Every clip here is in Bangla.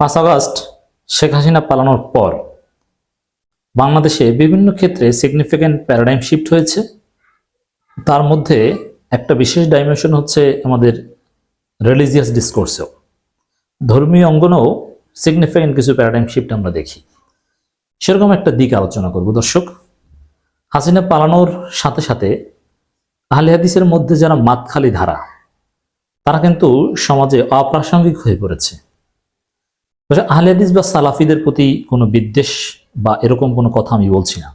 5 আগস্ট শেখ হাসিনা পালানোর পর বাংলাদেশে বিভিন্ন ক্ষেত্রে সিগনিফিক্যান্ট প্যারাডাইম শিফট হয়েছে। তার মধ্যে একটা বিশেষ ডাইমেনশন হচ্ছে আমাদের রিলিজিয়াস ডিসকোর্সেও, ধর্মীয় অঙ্গনেও সিগনিফিক্যান্ট কিছু প্যারাডাইম শিফট আমরা দেখি। সেরকম একটা দিক আলোচনা করব। দর্শক, হাসিনা পালানোর সাথে সাথে আহলে হাদিসের মধ্যে যারা মাতখালি ধারা, তারা কিন্তু সমাজে অপ্রাসঙ্গিক হয়ে পড়েছে। আহলে হাদিস বা সালাফিদের প্রতি কোনো বিদ্বেষ বা এরকম কোনো কথা আমি বলছি না।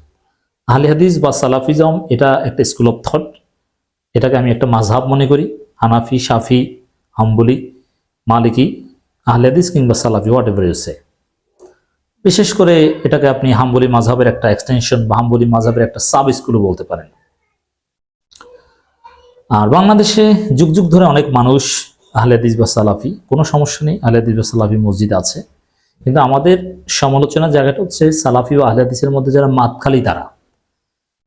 আহলে হাদিস বা সালাফিজম এটা একটা স্কুল অফ থট, এটাকে আমি একটা মাযহাব মনে করি। হানাফি, শাফি, হাম্বলি, মালিকি, আহলে হাদিস কিংবা সালাফি, হোয়াট এভার ইউ সে। বিশেষ করে এটাকে আপনি হাম্বলি মাযহাবের একটা এক্সটেনশন বা হাম্বলি মাযহাবের একটা সাব স্কুলও বলতে পারেন। আর বাংলাদেশে যুগ যুগ ধরে অনেক মানুষ আহলে হাদিস বা সালাফি, কোনো সমস্যা নেই, আহলে হাদিস বা সালাফি মসজিদ আছে, কিন্তু আমাদের সমালোচনার জায়গাটা হচ্ছে সালাফি ও আহলে হাদিসের মধ্যে যারা মাতখালি, তারা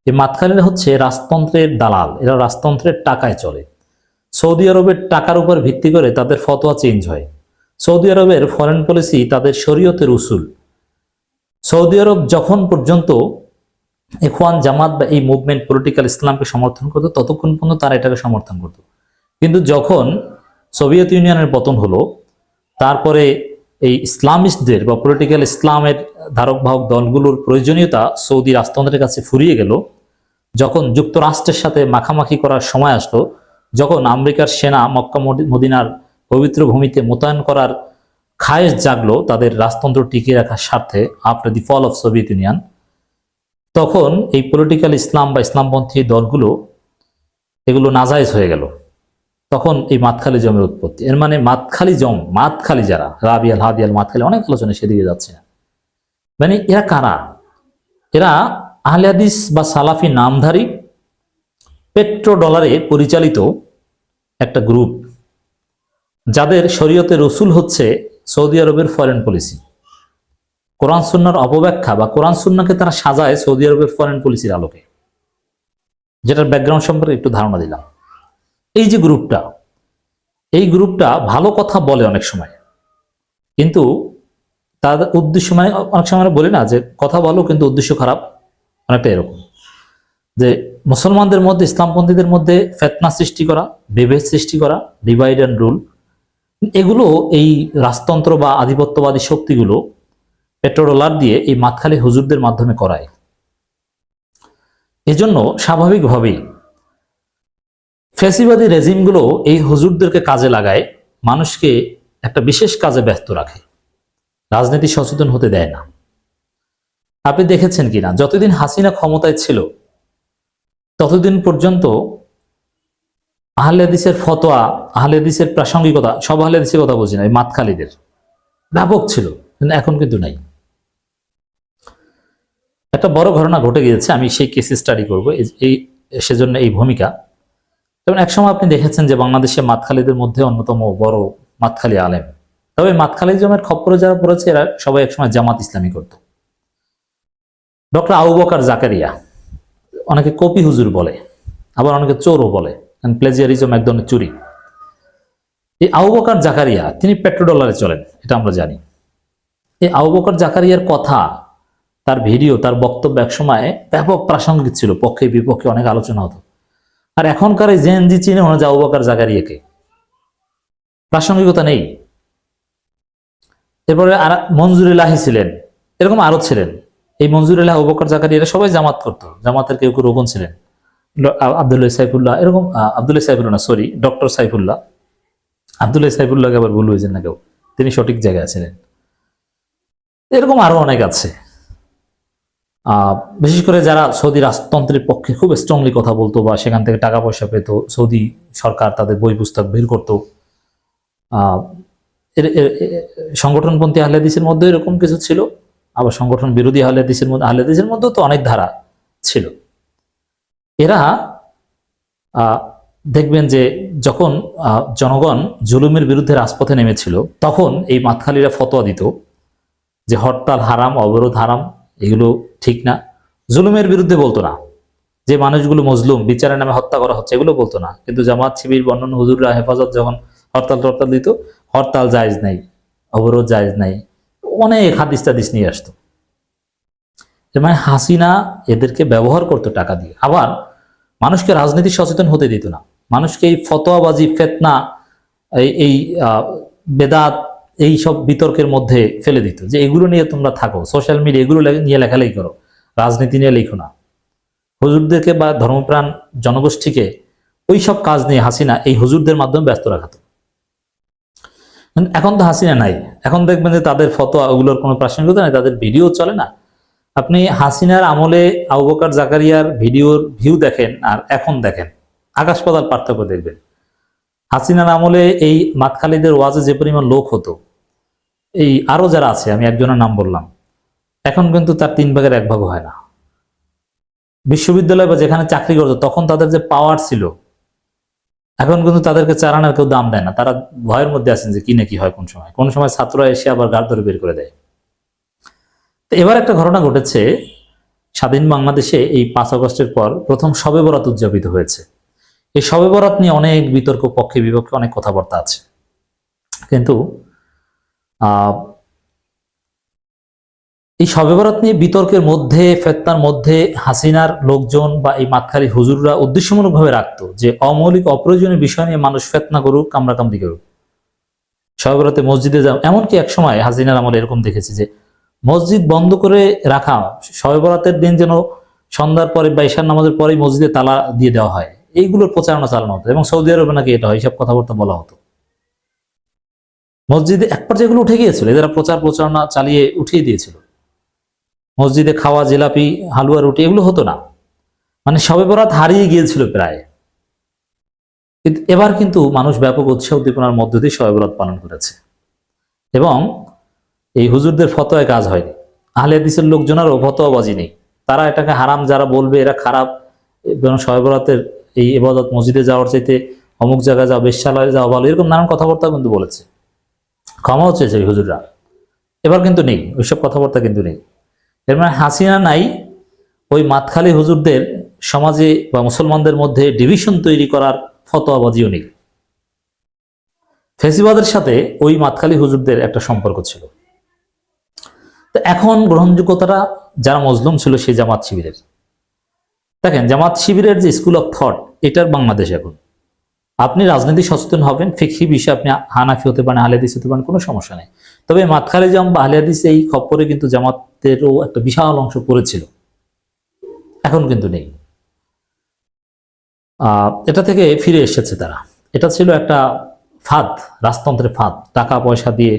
এই মাতখালিরা হচ্ছে রাজতন্ত্রের দালাল। এরা রাজতন্ত্রের টাকায় চলে। সৌদি আরবের টাকার উপর ভিত্তি করে তাদের ফতোয়া চেঞ্জ হয়। সৌদি আরবের ফরেন পলিসি তাদের শরীয়তের উসুল। সৌদি আরব যখন পর্যন্ত ইখওয়ান জামাত বা এই মুভমেন্ট পলিটিক্যাল ইসলামকে সমর্থন করতো, ততক্ষণ পর্যন্ত তারা এটাকে সমর্থন করত। কিন্তু যখন সোভিয়েত ইউনিয়নের পতন হলো, তারপরে এই ইসলামিস্টদের বা পলিটিক্যাল ইসলামের ধারক বাহক দলগুলোর প্রয়োজনীয়তা সৌদি রাজতন্ত্রের কাছে ফুরিয়ে গেল। যখন যুক্তরাষ্ট্রের সাথে মাখামাখি করার সময় আসলো, যখন আমেরিকার সেনা মক্কা মদিনার পবিত্র ভূমিতে মোতায়েন করার খায়েশ জাগলো তাদের রাজতন্ত্র টিকিয়ে রাখার স্বার্থে after the fall of Soviet Union, তখন এই পলিটিক্যাল ইসলাম বা ইসলামপন্থী দলগুলো এগুলো নাজায়েজ হয়ে গেল। তখন এই মাতখালি জমের উৎপত্তি। এর মানে মাতখালি জম, মাতখালি যারা রাবিয়াল, হাদিয়াল, মাতখালি, অনেক আলোচনা সেদিকে যাচ্ছে। মানে এরা কারা? এরা আহলে হাদিস বা সালাফি নামধারী পেট্রো ডলারে পরিচালিত একটা গ্রুপ, যাদের শরীয়তের রসুল হচ্ছে সৌদি আরবের ফরেন পলিসি। কোরআন সুন্নাহর অপব্যাখ্যা বা কোরআন সুন্নাহকে তারা সাজায় সৌদি আরবের ফরেন পলিসির আলোকে, যেটার ব্যাকগ্রাউন্ড সম্পর্কে একটু ধারণা দিলাম। এই যে গ্রুপটা, এই গ্রুপটা ভালো কথা বলে অনেক সময়, কিন্তু তাদের উদ্দেশ্য, মানে অনেক সময় আমরা বলি না যে কথা বলো কিন্তু উদ্দেশ্য খারাপ, অনেকটা এরকম যে মুসলমানদের মধ্যে, ইসলামপন্থীদের মধ্যে ফিতনা সৃষ্টি করা, বিভেদ সৃষ্টি করা, ডিভাইড অ্যান্ড রুল, এগুলো এই রাজতন্ত্র বা আধিপত্যবাদী শক্তিগুলো পেট্রোডলার দিয়ে এই মাতখালি হুজুরদের মাধ্যমে করায়। এজন্য স্বাভাবিকভাবেই ফ্যাসিবাদী রেজিমগুলো এই হুজুরদেরকে কাজে লাগায়, মানুষকে একটা বিশেষ কাজে ব্যস্ত রাখে, রাজনীতি সচেতন হতে দেয় না। আপনি দেখেছেন কিনা, যতদিন হাসিনা ক্ষমতায় ছিল ততদিন পর্যন্ত আহলে হাদিসের ফতোয়া, আহলে হাদিসের প্রাসঙ্গিকতা, সব আহলে হাদিসের কথা বলছি না, এই মাতখালিদের ব্যাপক ছিল, কিন্তু এখন কিন্তু নাই। একটা বড় ঘটনা ঘটে গিয়েছে, আমি সেই কেস স্টাডি করবো, এই সেজন্য এই ভূমিকা। যেমন একসময় আপনি দেখেছেন যে বাংলাদেশে মাতখালিদের মধ্যে অন্যতম বড় মাতখালি আলেম, তবে মাতখালি জমের খপ্পরে যারা পড়েছে এরা সবাই একসময় জামাত ইসলামী করত। ডক্টর আবু বকর জাকারিয়া, অনেকে কপি হুজুর বলে, আবার অনেকে চোরও বলে, প্লেজিয়ারিজম এক ধরনের চুরি। এই আবু বকর জাকারিয়া তিনি পেট্রোডলারে চলেন, এটা আমরা জানি। এই আবু বকর জাকারিয়ার কথা, তার ভিডিও, তার বক্তব্য একসময় ব্যাপক প্রাসঙ্গিক ছিল, পক্ষে বিপক্ষে অনেক আলোচনা হতো। আর এখনকার এই জেএনজি চিনে মনে হয় আবু বকর জাকারিয়াকে, প্রাসঙ্গিকতা নেই। এরপরে আর মঞ্জুরুল্লাহি ছিলেন, এরকম আরো ছিলেন। এই মঞ্জুরুল্লাহ, আবু বকর জাকারিয়া সবাই জামাত করতো, জামাতের কেউ কেউ রোকন ছিলেন। আব্দুল্লাহ সাইফুল্লাহ, এরকম আব্দুল্লাহ সাইফুল্লাহ না, সরি, ডক্টর সাইফুল্লাহ, আব্দুল্লাহ সাইফুল্লাহকে আবার ভুল হয়েছেন না কেউ, তিনি সঠিক জায়গায় ছিলেন। এরকম আরো অনেক আছে। বিশেষ করে যারা সৌদি রাজতন্ত্রের পক্ষে খুব স্ট্রংলি কথা বলতো বা সেখান থেকে টাকা পয়সা পেত, সৌদি সরকার তাদের বই পুস্তক বের করতো। সংগঠনপন্থী আহলে হাদিসের মধ্যে এরকম কিছু ছিল, আবার সংগঠন বিরোধী আহলে হাদিসের মধ্যেও তো অনেক ধারা ছিল। এরা দেখবেন যে যখন জনগণ জুলুমের বিরুদ্ধে রাজপথে নেমেছিল, তখন এই মাতখালিরা ফতোয়া দিত যে হরতাল হারাম, অবরোধ হারাম, এগুলো ঠিক না। জুলুমের বিরুদ্ধে বলতো না, যে মানুষগুলো মজলুম, বিচারের নামে হত্যা করা হচ্ছে, এগুলো বলতো না। কিন্তু জামাত, শিবির, বর্ণন হুজুররা, হেফাজত যখন হরতাল দিত, হরতাল জায়েজ নাই, অবরোধ জায়েজ নাই, অনেক হাদিস টাদিস নিয়ে আসতো। মানে হাসিনা এদেরকে ব্যবহার করতো টাকা দিয়ে। আবার মানুষকে রাজনীতি সচেতন হতে দিত না, মানুষকে এই ফতোয়াবাজি, ফেতনা, এই বেদাত, এই সব বিতর্কের মধ্যে ফেলে দিত, যে এগুলো নিয়ে তোমরা থাকো, সোশ্যাল মিডিয়া এগুলো নিয়ে লেখালেখি করো, রাজনীতি নিয়ে লিখো না। হুজুরদেরকে বা ধর্মপ্রাণ জনগোষ্ঠীকে ওই সব কাজ নিয়ে হাসিনা এই হুজুরদের মাধ্যমে ব্যস্ত রাখাতো। এখন তো হাসিনা নাই, এখন দেখবেন যে তাদের ফতোয়া ওগুলোর কোনো প্রাসঙ্গিকতা নেই, তাদের ভিডিও চলে না। আপনি হাসিনার আমলে আবু বকর জাকারিয়ার ভিডিওর ভিউ দেখেন আর এখন দেখেন, আকাশ পাতাল পার্থক্য দেখবেন। হাসিনার আমলে এই মাতখালীদের ওয়াজে যে পরিমাণ লোক হতো, এই আরো যারা আছে, আমি একজনের নাম বললাম, এখন কিন্তু তার 1/3 হয় না। বিশ্ববিদ্যালয় বা যেখানে চাকরি করতো তখন তাদের যে পাওয়ার ছিল, এখন কিন্তু তাদেরকে চালানোর কেউ দাম দেয় না। তারা ভয়ের মধ্যে আছেন যে কি না কি হয়, কোন সময় ছাত্ররা এসে আবার গাড় ধরে বের করে দেয়। তো এবার একটা ঘটনা ঘটেছে, স্বাধীন বাংলাদেশে এই 5 আগস্টের পর প্রথম শবে বরাত উদযাপিত হয়েছে। এই শবে বরাত নিয়ে অনেক বিতর্ক, পক্ষে বিপক্ষে অনেক কথাবার্তা আছে। কিন্তু এই শবে বরাত নিয়ে বিতর্কের মধ্যে, ফেতনার মধ্যে হাসিনার লোকজন বা এই মাতখালী হুজুররা উদ্দেশ্যমূলকভাবে রাখতো যে অমৌলিক অপ্রয়োজনীয় বিষয় নিয়ে মানুষ ফেতনা করুক, কামড়াকামড়ি করুক, শবে বরাতে মসজিদে যাও। এমনকি এক সময় হাসিনার আমরা এরকম দেখেছি যে মসজিদ বন্ধ করে রাখা, শবে বরাতের দিন যেন সন্ধ্যার পরে বা ঈশার নামাজের পরেই মসজিদে তালা দিয়ে দেওয়া হয়, এইগুলোর প্রচারণা চালানো হতো। এবং সৌদি আরবে নাকি এটা হয়, এইসব কথাবার্তা বলা হতো। মসজিদে এক পর্যায়ে এগুলো উঠে গিয়েছিল, এদের প্রচারণা চালিয়ে উঠিয়ে দিয়েছিল। মসজিদে খাওয়া জিলাপি, হালুয়া, রুটি এগুলো হতো না, মানে শবে বরাত হারিয়ে গিয়েছিল প্রায়। এবার কিন্তু মানুষ ব্যাপক উৎসাহ উদ্দীপনার মধ্য দিয়ে শবে বরাত পালন করেছে এবং এই হুজুরদের ফতোয়ায় কাজ হয়নি। আহলে হাদিসের লোকজনেরও ফতোয়াবাজি নেই, তারা এটাকে হারাম যারা বলবে এরা খারাপ, এবং শবে বরাতের এই ইবাদত মসজিদে যাওয়ার চাইতে অমুক জায়গায় যাও, বেশ্যালয়ে যাওয়া ভালো, এরকম নানান কথাবার্তা কিন্তু বলেছে, ক্ষমাও চেয়েছে এই হুজুররা। এবার কিন্তু নেই, ওইসব কথাবার্তা কিন্তু নেই। এর মানে হাসিনা নাই, ওই মাতখালী হুজুরদের সমাজে বা মুসলমানদের মধ্যে ডিভিশন তৈরি করার ফতোয়াবাজিও নেই। ফেসিবাদের সাথে ওই মাতখালী হুজুরদের একটা সম্পর্ক ছিল। তো এখন গ্রহণযোগ্যতাটা যারা মজলুম ছিল সেই জামাত শিবিরের, দেখেন জামাত শিবিরের যে স্কুল অফ থট, এটার বাংলাদেশ এখন। আপনি রাজনীতি সচেতন হবেন, ফিকহি বিষয়ে আপনি হানাফি হতে পারেন, আহলে হাদিস হতে পারেন, কোনো সমস্যা নেই। তবে মাতখালী জাম বা আহলে হাদিস এই খপ্পরে কিন্তু জামাতেরও একটা বিশাল অংশ পড়েছিল, এখন কিন্তু নেই। এটা থেকে ফিরে এসেছে তারা। এটা ছিল একটা ফাঁদ, রাজতন্ত্রের ফাঁদ, টাকা পয়সা দিয়ে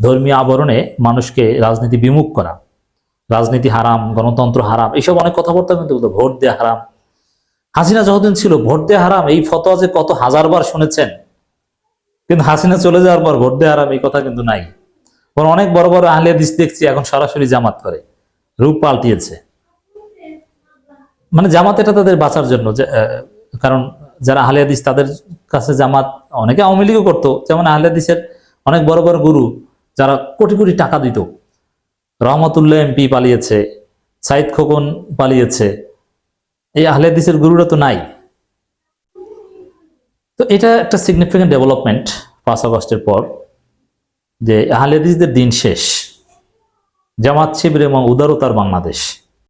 ধর্মীয় আবরণে মানুষকে রাজনীতি বিমুখ করা, রাজনীতি হারাম, গণতন্ত্র হারাম, এইসব অনেক কথাবার্তা কিন্তু বলতো, ভোট দেয়া হারাম। হাসিনা যতদিন ছিল ভোট দেয়া হারাম এই ফতোয়া যে কত হাজারবার শুনেছেন, কিন্তু হাসিনা চলে যাওয়ার পর ভোট দেয়া হারাম এই কথা কিন্তু নাই। অনেক বড় বড় আহলে হাদিস দেখছি এখন সরাসরি জামাত করে, রূপ পাল্টিয়েছে। মানে জামাত এটা তাদের বাঁচার জন্য, কারণ যারা আহলে হাদিস তাদের কাছে জামাত, অনেকে আওয়ামী লীগও করতো, যেমন আহলে হাদিসের অনেক বড় বড় গুরু যারা কোটি কোটি টাকা দিত, রহমতুল্লাহ এমপি পালিয়েছে, সাইদ খোকন পালিয়েছে, এই আহলে হাদিসের গুরুরা তো নাই। তো এটা একটা সিগনিফিকেন্ট ডেভেলপমেন্ট 5 আগস্টের পর, যে আহলে হাদিসদের দিন শেষ, জামাত শিবির এবং উদারতার বাংলাদেশ।